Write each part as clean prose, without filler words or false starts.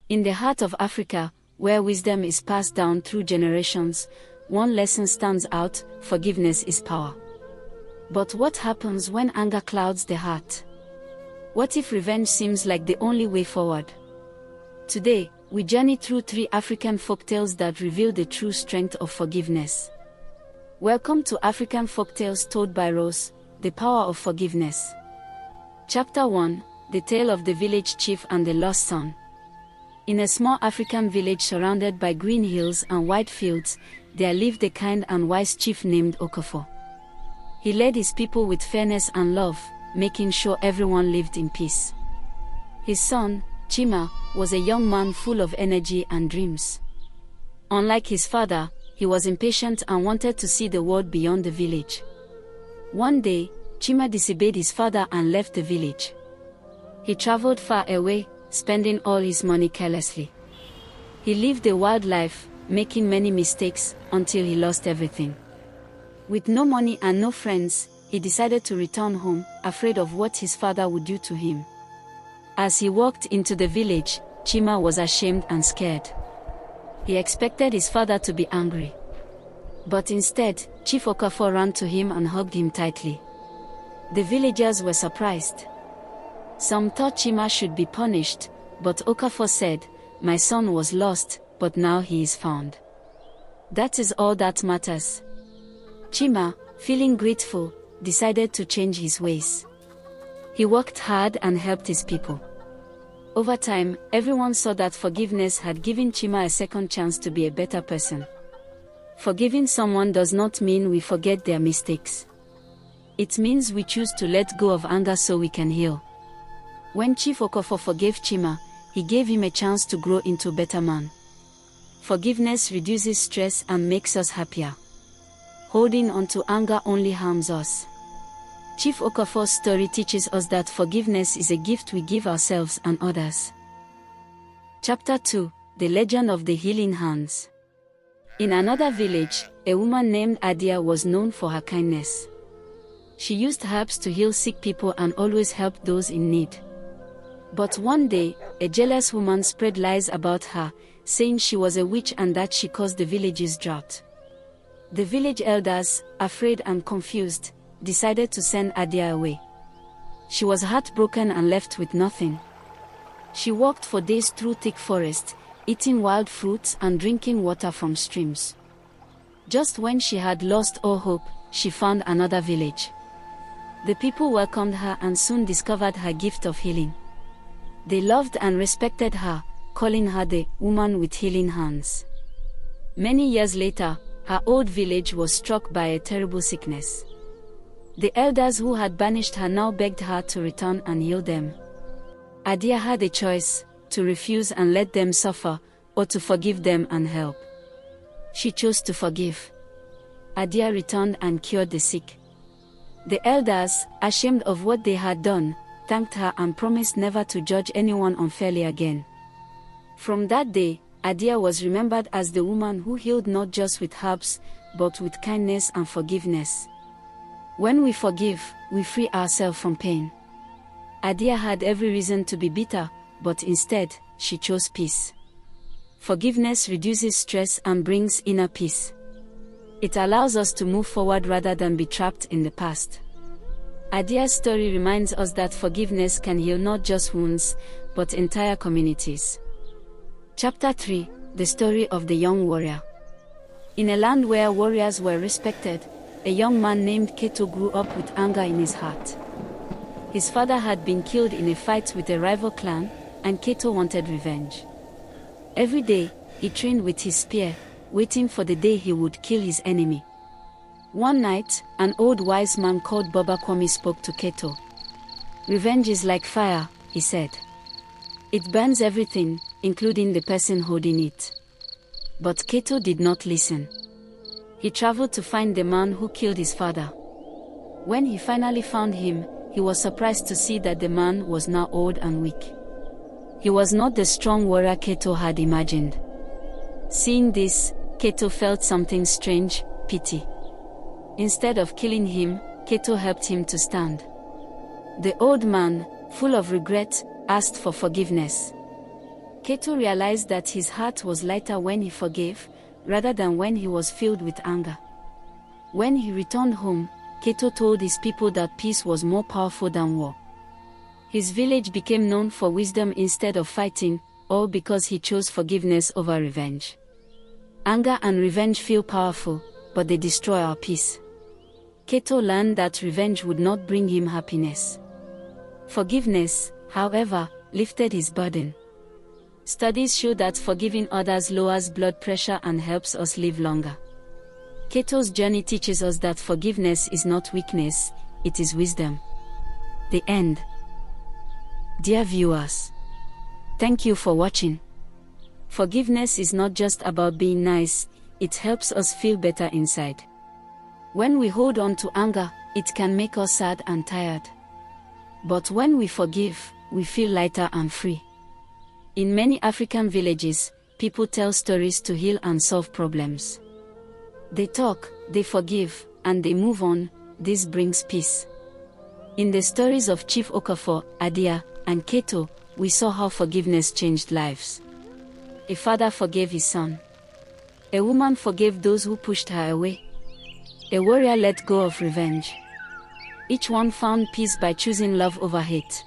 In the heart of Africa, where wisdom is passed down through generations, one lesson stands out: forgiveness is power. But what happens when anger clouds the heart? What if revenge seems like the only way forward? Today, we journey through 3 African folktales that reveal the true strength of forgiveness. Welcome to African Folktales Told by Rose, The Power of Forgiveness. Chapter 1, The Tale of the Village Chief and the Lost Son. In a small African village surrounded by green hills and wide fields, there lived a kind and wise chief named Okafor. He led his people with fairness and love, making sure everyone lived in peace. His son, Chima, was a young man full of energy and dreams. Unlike his father, he was impatient and wanted to see the world beyond the village. One day, Chima disobeyed his father and left the village. He traveled far away, spending all his money carelessly. He lived a wild life, making many mistakes, until he lost everything. With no money and no friends, he decided to return home, afraid of what his father would do to him. As he walked into the village, Chima was ashamed and scared. He expected his father to be angry. But instead, Chief Okafor ran to him and hugged him tightly. The villagers were surprised. Some thought Chima should be punished, but Okafor said, "My son was lost, but now he is found. That is all that matters." Chima, feeling grateful, decided to change his ways. He worked hard and helped his people. Over time, everyone saw that forgiveness had given Chima a second chance to be a better person. Forgiving someone does not mean we forget their mistakes. It means we choose to let go of anger so we can heal. When Chief Okafor forgave Chima, he gave him a chance to grow into a better man. Forgiveness reduces stress and makes us happier. Holding on to anger only harms us. Chief Okafor's story teaches us that forgiveness is a gift we give ourselves and others. Chapter 2, The Legend of the Healing Hands. In another village, a woman named Adia was known for her kindness. She used herbs to heal sick people and always helped those in need. But one day, a jealous woman spread lies about her, saying she was a witch and that she caused the village's drought. The village elders, afraid and confused, decided to send Adia away. She was heartbroken and left with nothing. She walked for days through thick forest, eating wild fruits and drinking water from streams. Just when she had lost all hope, she found another village. The people welcomed her and soon discovered her gift of healing. They loved and respected her, calling her the woman with healing hands. Many years later, her old village was struck by a terrible sickness. The elders who had banished her now begged her to return and heal them. Adia had a choice: to refuse and let them suffer, or to forgive them and help. She chose to forgive. Adia returned and cured the sick. The elders, ashamed of what they had done, thanked her and promised never to judge anyone unfairly again. From that day, Adia was remembered as the woman who healed not just with herbs, but with kindness and forgiveness. When we forgive, we free ourselves from pain. Adia had every reason to be bitter, but instead, she chose peace. Forgiveness reduces stress and brings inner peace. It allows us to move forward rather than be trapped in the past. Adia's story reminds us that forgiveness can heal not just wounds, but entire communities. Chapter 3, The Story of the Young Warrior. In a land where warriors were respected, a young man named Keto grew up with anger in his heart. His father had been killed in a fight with a rival clan, and Keto wanted revenge. Every day, he trained with his spear, waiting for the day he would kill his enemy. One night, an old wise man called Baba Kwame spoke to Keto. "Revenge is like fire," he said. "It burns everything, including the person holding it." But Keto did not listen. He traveled to find the man who killed his father. When he finally found him, he was surprised to see that the man was now old and weak. He was not the strong warrior Keto had imagined. Seeing this, Keto felt something strange: pity. Instead of killing him, Keto helped him to stand. The old man, full of regret, asked for forgiveness. Keto realized that his heart was lighter when he forgave, rather than when he was filled with anger. When he returned home, Keto told his people that peace was more powerful than war. His village became known for wisdom instead of fighting, all because he chose forgiveness over revenge. Anger and revenge feel powerful, but they destroy our peace. Keto learned that revenge would not bring him happiness. Forgiveness, however, lifted his burden. Studies show that forgiving others lowers blood pressure and helps us live longer. Keto's journey teaches us that forgiveness is not weakness, it is wisdom. The end. Dear viewers, thank you for watching. Forgiveness is not just about being nice, it helps us feel better inside. When we hold on to anger, it can make us sad and tired. But when we forgive, we feel lighter and free. In many African villages, people tell stories to heal and solve problems. They talk, they forgive, and they move on. This brings peace. In the stories of Chief Okafor, Adia, and Keto, we saw how forgiveness changed lives. A father forgave his son. A woman forgave those who pushed her away. A warrior let go of revenge. Each one found peace by choosing love over hate.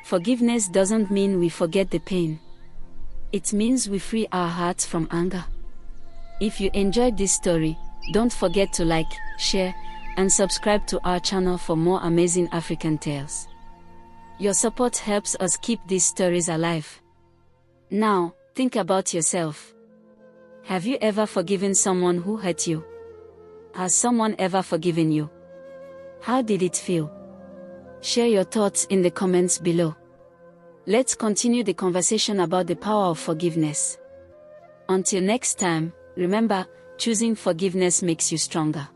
Forgiveness doesn't mean we forget the pain. It means we free our hearts from anger. If you enjoyed this story, don't forget to like, share, and subscribe to our channel for more amazing African tales. Your support helps us keep these stories alive. Now, think about yourself. Have you ever forgiven someone who hurt you? Has someone ever forgiven you? How did it feel? Share your thoughts in the comments below. Let's continue the conversation about the power of forgiveness. Until next time, remember, choosing forgiveness makes you stronger.